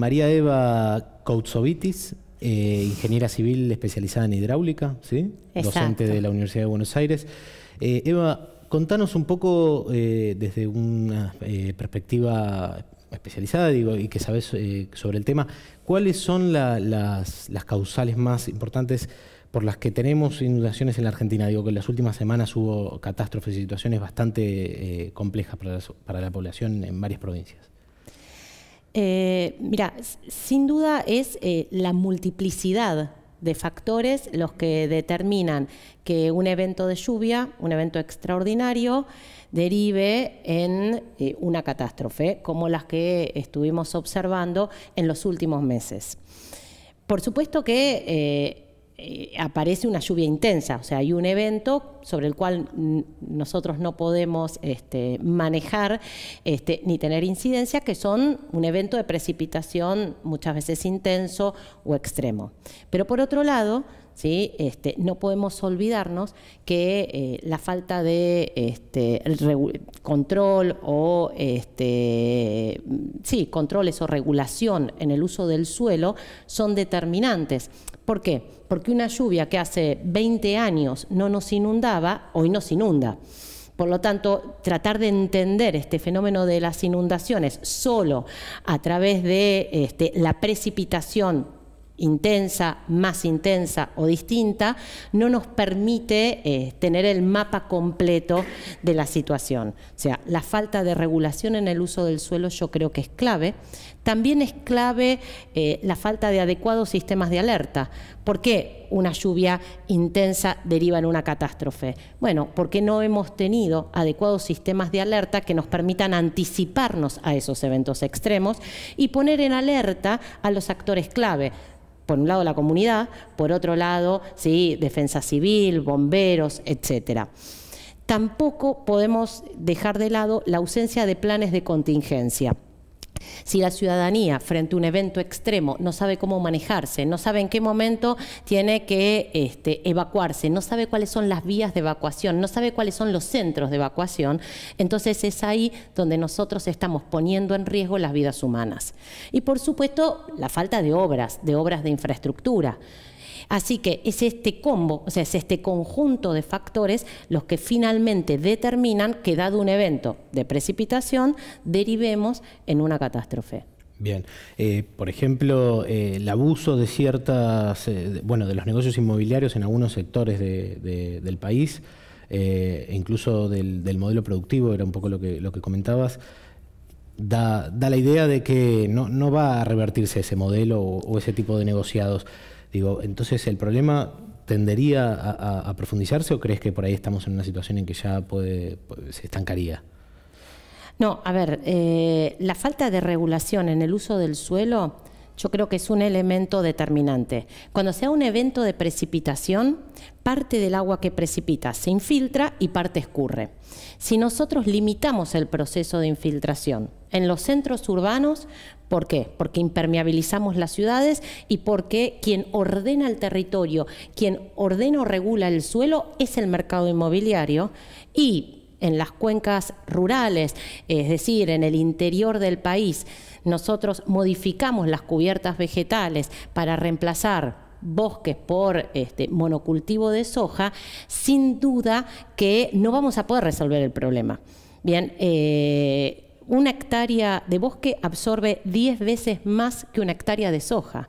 María Eva Koutsovitis, ingeniera civil especializada en hidráulica, ¿sí? Docente de la Universidad de Buenos Aires. Eva, contanos un poco desde una perspectiva especializada, digo, y que sabes sobre el tema, ¿cuáles son las causales más importantes por las que tenemos inundaciones en la Argentina? Digo que en las últimas semanas hubo catástrofes y situaciones bastante complejas para la población en varias provincias. Mira, sin duda es la multiplicidad de factores los que determinan que un evento de lluvia, un evento extraordinario, derive en una catástrofe, como las que estuvimos observando en los últimos meses. Por supuesto que aparece una lluvia intensa, o sea, hay un evento sobre el cual nosotros no podemos manejar ni tener incidencia, que son un evento de precipitación muchas veces intenso o extremo. Pero por otro lado, ¿sí? No podemos olvidarnos que la falta de control o controles o regulación en el uso del suelo son determinantes. ¿Por qué? Porque una lluvia que hace 20 años no nos inundaba, hoy nos inunda. Por lo tanto, tratar de entender este fenómeno de las inundaciones solo a través de la precipitación intensa, más intensa o distinta, no nos permite tener el mapa completo de la situación. O sea, la falta de regulación en el uso del suelo yo creo que es clave. También es clave la falta de adecuados sistemas de alerta. ¿Por qué una lluvia intensa deriva en una catástrofe? Bueno, porque no hemos tenido adecuados sistemas de alerta que nos permitan anticiparnos a esos eventos extremos y poner en alerta a los actores clave. Por un lado la comunidad, por otro lado, ¿sí? Defensa civil, bomberos, etcétera. Tampoco podemos dejar de lado la ausencia de planes de contingencia. Si la ciudadanía frente a un evento extremo no sabe cómo manejarse, no sabe en qué momento tiene que evacuarse, no sabe cuáles son las vías de evacuación, no sabe cuáles son los centros de evacuación, entonces es ahí donde nosotros estamos poniendo en riesgo las vidas humanas. Y por supuesto la falta de obras de infraestructura. Así que es este combo, o sea, es este conjunto de factores los que finalmente determinan que dado un evento de precipitación derivemos en una catástrofe. Bien, por ejemplo, el abuso de de los negocios inmobiliarios en algunos sectores del país, incluso del modelo productivo, era un poco lo que comentabas, da la idea de que no va a revertirse ese modelo o ese tipo de negociados. Digo, entonces, ¿el problema tendería a profundizarse o crees que por ahí estamos en una situación en que ya se estancaría? No, a ver, la falta de regulación en el uso del suelo yo creo que es un elemento determinante. Cuando sea un evento de precipitación, parte del agua que precipita se infiltra y parte escurre. Si nosotros limitamos el proceso de infiltración en los centros urbanos, ¿por qué? Porque impermeabilizamos las ciudades y porque quien ordena el territorio, quien ordena o regula el suelo es el mercado inmobiliario, y en las cuencas rurales, es decir, en el interior del país, nosotros modificamos las cubiertas vegetales para reemplazar bosques por monocultivo de soja, sin duda que no vamos a poder resolver el problema. Bien, una hectárea de bosque absorbe 10 veces más que una hectárea de soja.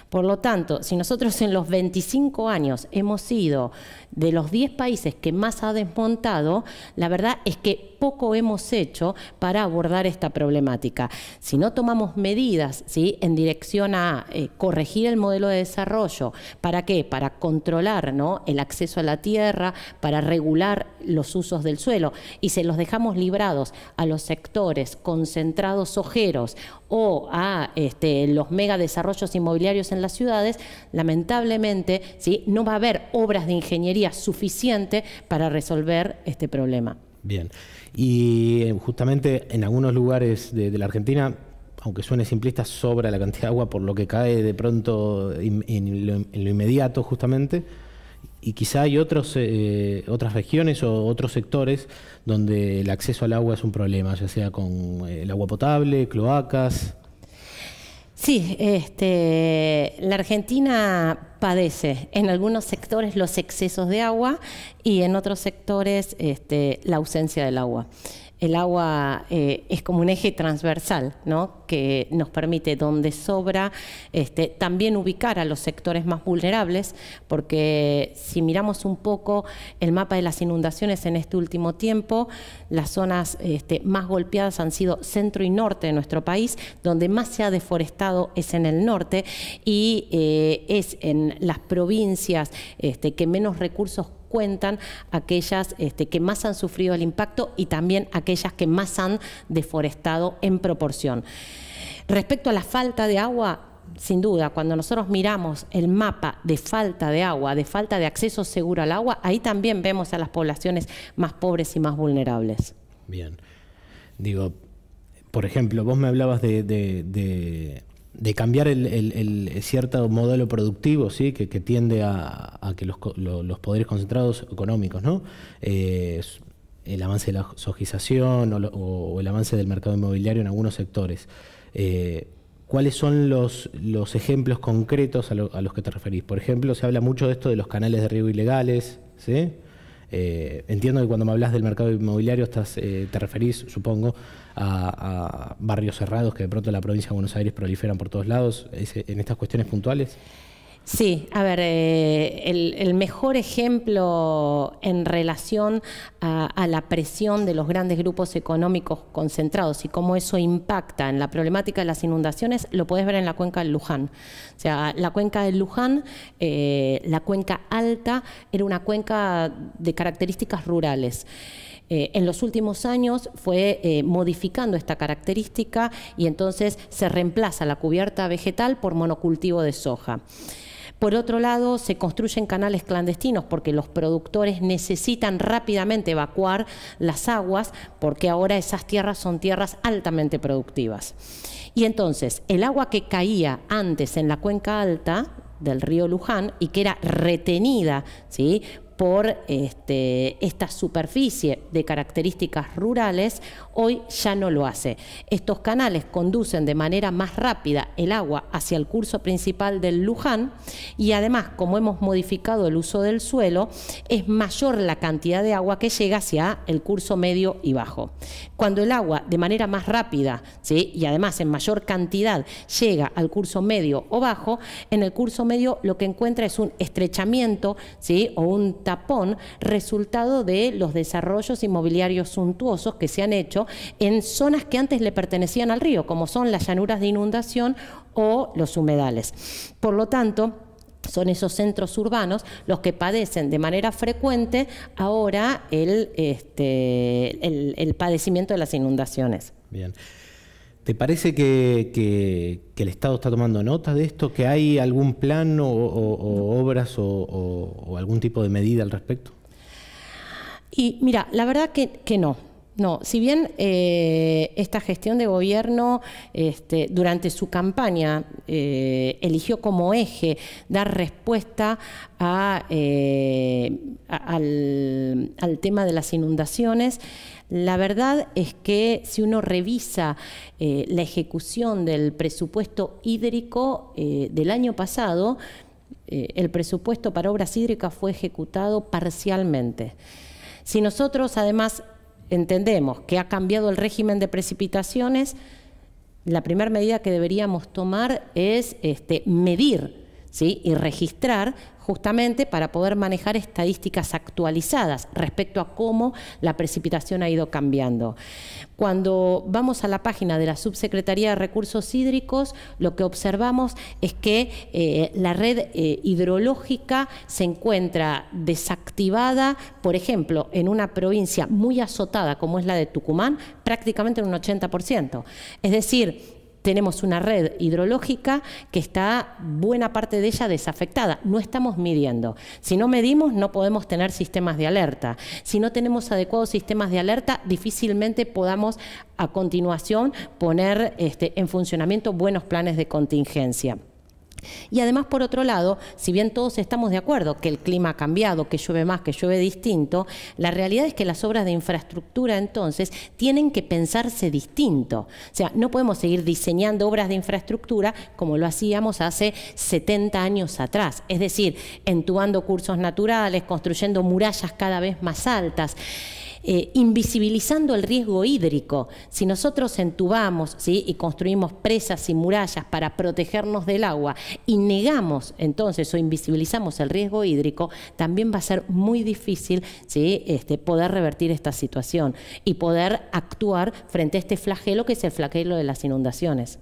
Por lo tanto, si nosotros en los 25 años hemos sido de los 10 países que más ha desmontado, la verdad es que poco hemos hecho para abordar esta problemática. Si no tomamos medidas, ¿sí?, en dirección a corregir el modelo de desarrollo, ¿para qué? Para controlar, ¿no?, el acceso a la tierra, para regular los usos del suelo, y se los dejamos librados a los sectores concentrados ojeros o a los megadesarrollos inmobiliarios en las ciudades, lamentablemente, ¿sí?, no va a haber obras de ingeniería suficiente para resolver este problema. Bien, y justamente en algunos lugares de la Argentina, aunque suene simplista, sobra la cantidad de agua por lo que cae de pronto en lo inmediato justamente, y quizá hay otras regiones o otros sectores donde el acceso al agua es un problema, ya sea con el agua potable, cloacas. Sí, la Argentina padece en algunos sectores los excesos de agua y en otros sectores la ausencia del agua. El agua es como un eje transversal, ¿no?, que nos permite, donde sobra, también ubicar a los sectores más vulnerables, porque si miramos un poco el mapa de las inundaciones en este último tiempo, las zonas más golpeadas han sido centro y norte de nuestro país, donde más se ha deforestado es en el norte y es en las provincias que menos recursos cuentan, aquellas que más han sufrido el impacto y también aquellas que más han deforestado en proporción. Respecto a la falta de agua, sin duda, cuando nosotros miramos el mapa de falta de agua, de falta de acceso seguro al agua, ahí también vemos a las poblaciones más pobres y más vulnerables. Bien. Digo, por ejemplo, vos me hablabas de cambiar el cierto modelo productivo, ¿sí?, que tiende a que los poderes concentrados económicos, ¿no?, el avance de la sojización o el avance del mercado inmobiliario en algunos sectores. ¿Cuáles son los ejemplos concretos a los que te referís? Por ejemplo, se habla mucho de esto de los canales de riego ilegales, ¿sí? Entiendo que cuando me hablas del mercado inmobiliario te referís, supongo, a barrios cerrados que de pronto en la provincia de Buenos Aires proliferan por todos lados, en estas cuestiones puntuales. Sí, a ver, el mejor ejemplo en relación a la presión de los grandes grupos económicos concentrados y cómo eso impacta en la problemática de las inundaciones, lo podés ver en la cuenca del Luján. O sea, la cuenca del Luján, la cuenca alta, era una cuenca de características rurales. En los últimos años fue modificando esta característica y entonces se reemplaza la cubierta vegetal por monocultivo de soja. Por otro lado, se construyen canales clandestinos porque los productores necesitan rápidamente evacuar las aguas porque ahora esas tierras son tierras altamente productivas. Y entonces, el agua que caía antes en la cuenca alta del río Luján y que era retenida, ¿sí?, por esta superficie de características rurales, hoy ya no lo hace. Estos canales conducen de manera más rápida el agua hacia el curso principal del Luján y además, como hemos modificado el uso del suelo, es mayor la cantidad de agua que llega hacia el curso medio y bajo. Cuando el agua de manera más rápida, ¿sí?, y además en mayor cantidad llega al curso medio o bajo, en el curso medio lo que encuentra es un estrechamiento, ¿sí?, o un tapón resultado de los desarrollos inmobiliarios suntuosos que se han hecho en zonas que antes le pertenecían al río, como son las llanuras de inundación o los humedales. Por lo tanto, son esos centros urbanos los que padecen de manera frecuente ahora el padecimiento de las inundaciones. Bien. ¿Te parece que el Estado está tomando nota de esto? ¿Que hay algún plan o obras o algún tipo de medida al respecto? Y mira, la verdad que no. No, si bien esta gestión de gobierno durante su campaña eligió como eje dar respuesta al tema de las inundaciones, la verdad es que si uno revisa la ejecución del presupuesto hídrico del año pasado, el presupuesto para obras hídricas fue ejecutado parcialmente. Si nosotros además entendemos que ha cambiado el régimen de precipitaciones, la primera medida que deberíamos tomar es medir, ¿sí?, y registrar justamente para poder manejar estadísticas actualizadas respecto a cómo la precipitación ha ido cambiando. Cuando vamos a la página de la Subsecretaría de Recursos Hídricos, lo que observamos es que la red hidrológica se encuentra desactivada, por ejemplo, en una provincia muy azotada como es la de Tucumán, prácticamente en un 80%. Es decir, tenemos una red hidrológica que está buena parte de ella desafectada. No estamos midiendo. Si no medimos, no podemos tener sistemas de alerta. Si no tenemos adecuados sistemas de alerta, difícilmente podamos a continuación poner en funcionamiento buenos planes de contingencia. Y además, por otro lado, si bien todos estamos de acuerdo que el clima ha cambiado, que llueve más, que llueve distinto, la realidad es que las obras de infraestructura entonces tienen que pensarse distinto. O sea, no podemos seguir diseñando obras de infraestructura como lo hacíamos hace 70 años atrás. Es decir, entubando cursos naturales, construyendo murallas cada vez más altas. Invisibilizando el riesgo hídrico. Si nosotros entubamos, ¿sí?, y construimos presas y murallas para protegernos del agua y negamos entonces o invisibilizamos el riesgo hídrico, también va a ser muy difícil, ¿sí?, poder revertir esta situación y poder actuar frente a este flagelo que es el flagelo de las inundaciones.